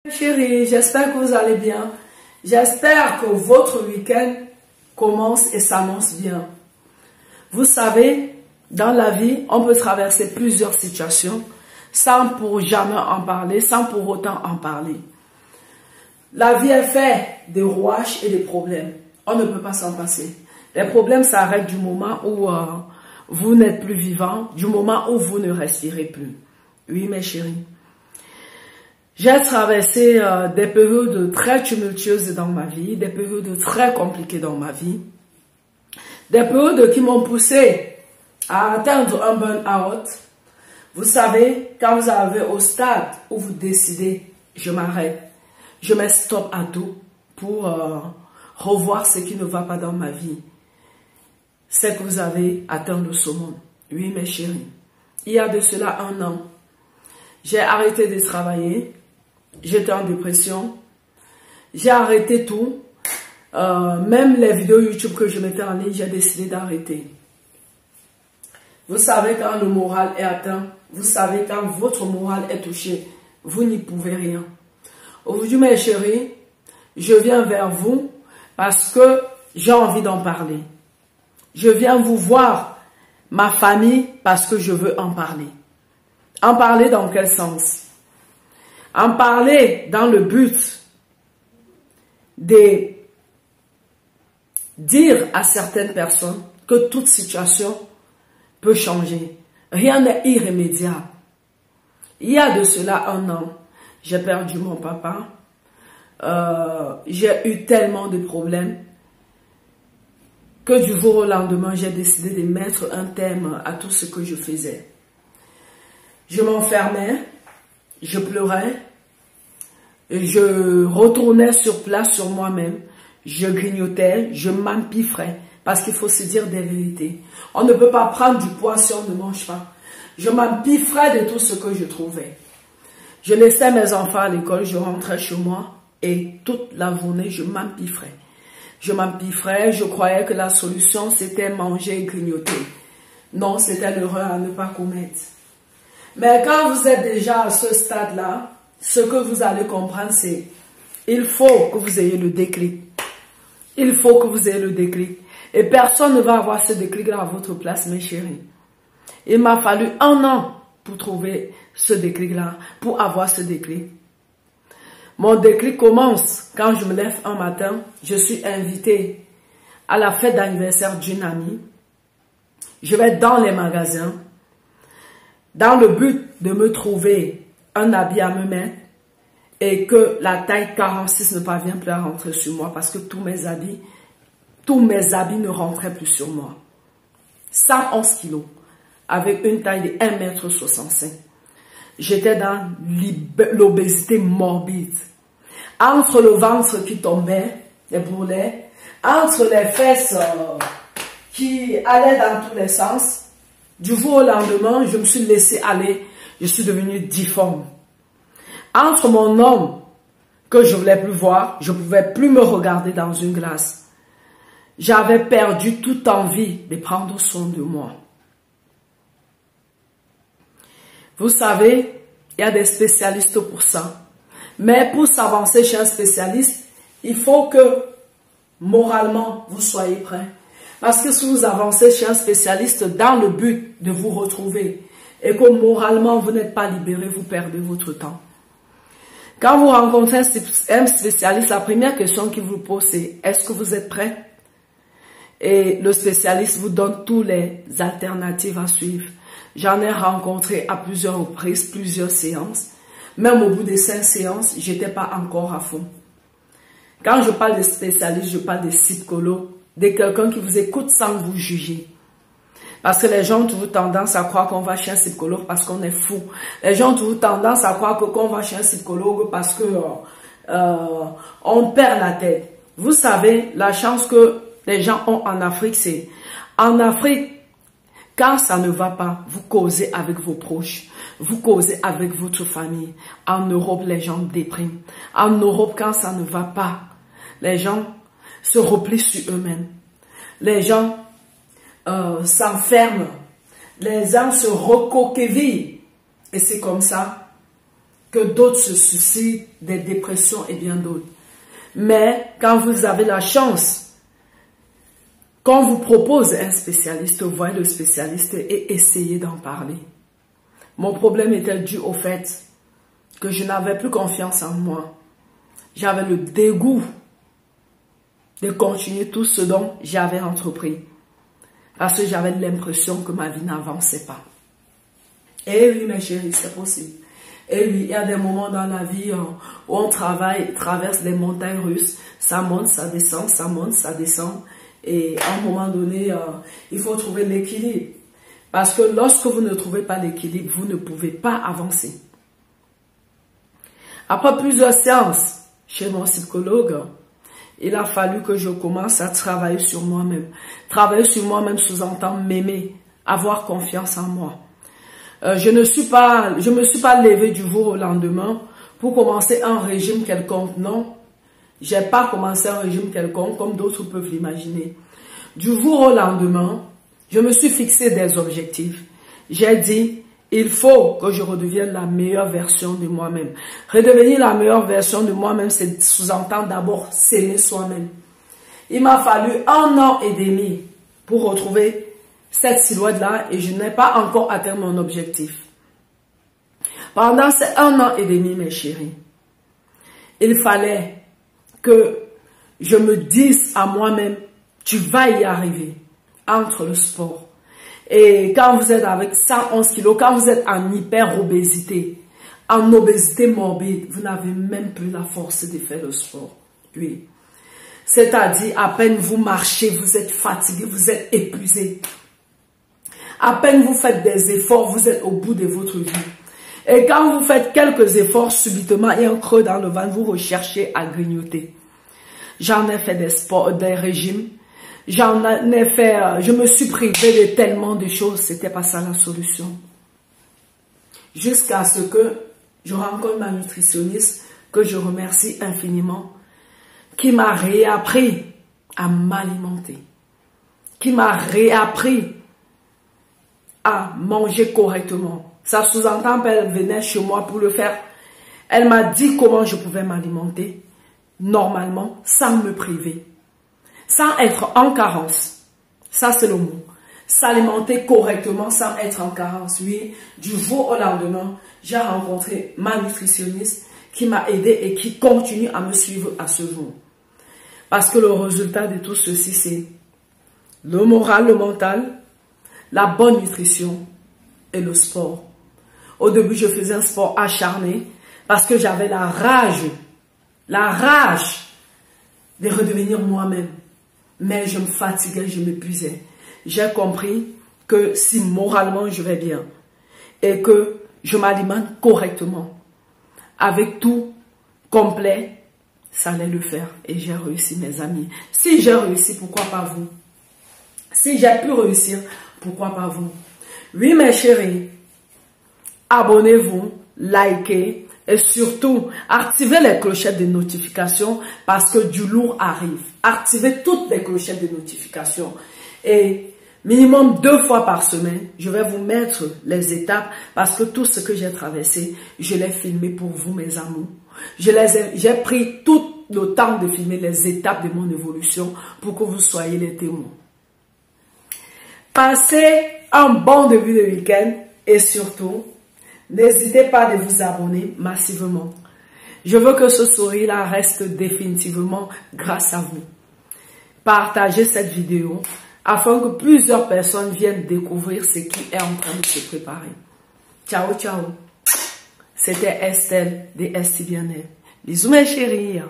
Chérie, j'espère que vous allez bien. J'espère que votre week-end commence et s'annonce bien. Vous savez, dans la vie, on peut traverser plusieurs situations sans pour jamais en parler, sans pour autant en parler. La vie est faite de rouages et de problèmes. On ne peut pas s'en passer. Les problèmes s'arrêtent du moment où vous n'êtes plus vivant, du moment où vous ne respirez plus. Oui, mes chéris. J'ai traversé des périodes très tumultueuses dans ma vie, des périodes très compliquées dans ma vie, des périodes qui m'ont poussé à atteindre un burn-out. Vous savez, quand vous arrivez au stade où vous décidez, je m'arrête, je mets stop à tout pour revoir ce qui ne va pas dans ma vie, c'est que vous avez atteint le summum. Oui, mes chéris. Il y a de cela 1 an, j'ai arrêté de travailler. J'étais en dépression, j'ai arrêté tout, même les vidéos YouTube que je mettais en ligne, j'ai décidé d'arrêter. Vous savez quand le moral est atteint, vous savez quand votre moral est touché, vous n'y pouvez rien. Aujourd'hui mes chéris, je viens vers vous parce que j'ai envie d'en parler. Je viens vous voir, ma famille, parce que je veux en parler. En parler dans quel sens? En parler dans le but de dire à certaines personnes que toute situation peut changer. Rien n'est irrémédiable. Il y a de cela 1 an, j'ai perdu mon papa. J'ai eu tellement de problèmes que du jour au lendemain, j'ai décidé de mettre un terme à tout ce que je faisais. Je m'enfermais. Je pleurais, je retournais sur place sur moi-même, je grignotais, je m'empiffrais, parce qu'il faut se dire des vérités. On ne peut pas prendre du poids si on ne mange pas. Je m'empiffrais de tout ce que je trouvais. Je laissais mes enfants à l'école, je rentrais chez moi et toute la journée, je m'empiffrais. Je m'empiffrais, je croyais que la solution c'était manger et grignoter. Non, c'était l'erreur à ne pas commettre. Mais quand vous êtes déjà à ce stade-là, ce que vous allez comprendre, c'est il faut que vous ayez le déclic. Il faut que vous ayez le déclic. Et personne ne va avoir ce déclic-là à votre place, mes chéris. Il m'a fallu 1 an pour trouver ce déclic-là, pour avoir ce déclic. Mon déclic commence quand je me lève un matin. Je suis invitée à la fête d'anniversaire d'une amie. Je vais dans les magasins, dans le but de me trouver un habit à me mettre et que la taille 46 ne parvient plus à rentrer sur moi parce que tous mes habits ne rentraient plus sur moi. 111 kilos avec une taille de 1,65 m. J'étais dans l'obésité morbide. Entre le ventre qui tombait, les bourrelets, entre les fesses qui allaient dans tous les sens. Du jour au lendemain, je me suis laissé aller, je suis devenue difforme. Entre mon homme, que je ne voulais plus voir, je ne pouvais plus me regarder dans une glace. J'avais perdu toute envie de prendre soin de moi. Vous savez, il y a des spécialistes pour ça. Mais pour s'avancer chez un spécialiste, il faut que moralement, vous soyez prêts. Parce que si vous avancez chez un spécialiste dans le but de vous retrouver et que moralement vous n'êtes pas libéré, vous perdez votre temps. Quand vous rencontrez un spécialiste, la première question qu'il vous pose c'est « Est-ce que vous êtes prêt ?» Et le spécialiste vous donne toutes les alternatives à suivre. J'en ai rencontré à plusieurs reprises, plusieurs séances. Même au bout de 5 séances, je n'étais pas encore à fond. Quand je parle de spécialiste, je parle de psychologue, de quelqu'un qui vous écoute sans vous juger. Parce que les gens ont toujours tendance à croire qu'on va chez un psychologue parce qu'on est fou. Les gens ont toujours tendance à croire qu'on va chez un psychologue parce que on perd la tête. Vous savez, la chance que les gens ont en Afrique, c'est en Afrique, quand ça ne va pas, vous causez avec vos proches, vous causez avec votre famille. En Europe, les gens dépriment. En Europe, quand ça ne va pas, les gens se replient sur eux-mêmes. Les gens s'enferment. Les gens se recoquevillent. Et c'est comme ça que d'autres se suicident, des dépressions et bien d'autres. Mais quand vous avez la chance, qu'on vous propose un spécialiste, voyez le spécialiste et essayez d'en parler. Mon problème était dû au fait que je n'avais plus confiance en moi. J'avais le dégoût de continuer tout ce dont j'avais entrepris. Parce que j'avais l'impression que ma vie n'avançait pas. Et oui, mes chéris, c'est possible. Et oui, il y a des moments dans la vie où on traverse des montagnes russes. Ça monte, ça descend, ça monte, ça descend. Et à un moment donné, il faut trouver l'équilibre. Parce que lorsque vous ne trouvez pas l'équilibre, vous ne pouvez pas avancer. Après plusieurs séances chez mon psychologue, il a fallu que je commence à travailler sur moi-même. Travailler sur moi-même sous-entend m'aimer, avoir confiance en moi. Je me suis pas levée du jour au lendemain pour commencer un régime quelconque. Non, j'ai pas commencé un régime quelconque comme d'autres peuvent l'imaginer. Du jour au lendemain, je me suis fixé des objectifs. J'ai dit, il faut que je redevienne la meilleure version de moi-même. Redevenir la meilleure version de moi-même, c'est sous-entendre d'abord s'aimer soi-même. Il m'a fallu 1 an et demi pour retrouver cette silhouette-là et je n'ai pas encore atteint mon objectif. Pendant ces 1 an et demi, mes chéris, il fallait que je me dise à moi-même, tu vas y arriver entre le sport. Et quand vous êtes avec 111 kilos, quand vous êtes en hyper-obésité, en obésité morbide, vous n'avez même plus la force de faire le sport. Oui. C'est-à-dire, à peine vous marchez, vous êtes fatigué, vous êtes épuisé. À peine vous faites des efforts, vous êtes au bout de votre vie. Et quand vous faites quelques efforts, subitement, il y a un creux dans le ventre, vous recherchez à grignoter. J'en ai fait des régimes. J'en ai fait, je me suis privée de tellement de choses, c'était pas ça la solution. Jusqu'à ce que je rencontre ma nutritionniste, que je remercie infiniment, qui m'a réappris à m'alimenter, qui m'a réappris à manger correctement. Ça sous-entend qu'elle venait chez moi pour le faire. Elle m'a dit comment je pouvais m'alimenter normalement, sans me priver. Sans être en carence. Ça, c'est le mot. S'alimenter correctement sans être en carence. Oui, du jour au lendemain, j'ai rencontré ma nutritionniste qui m'a aidé et qui continue à me suivre à ce jour. Parce que le résultat de tout ceci, c'est le moral, le mental, la bonne nutrition et le sport. Au début, je faisais un sport acharné parce que j'avais la rage de redevenir moi-même. Mais je me fatiguais, je m'épuisais. J'ai compris que si moralement je vais bien et que je m'alimente correctement, avec tout complet, ça allait le faire. Et j'ai réussi, mes amis. Si j'ai réussi, pourquoi pas vous? Si j'ai pu réussir, pourquoi pas vous? Oui, mes chéris, abonnez-vous, likez. Et surtout, activez les clochettes de notification parce que du lourd arrive. Activez toutes les clochettes de notification. Et minimum 2 fois par semaine, je vais vous mettre les étapes parce que tout ce que j'ai traversé, je l'ai filmé pour vous, mes amours. J'ai pris tout le temps de filmer les étapes de mon évolution pour que vous soyez les témoins. Passez un bon début de week-end et surtout, n'hésitez pas de vous abonner massivement. Je veux que ce sourire-là reste définitivement grâce à vous. Partagez cette vidéo afin que plusieurs personnes viennent découvrir ce qui est en train de se préparer. Ciao, ciao. C'était Estelle de Esti Bien-être. Bisous mes chéris.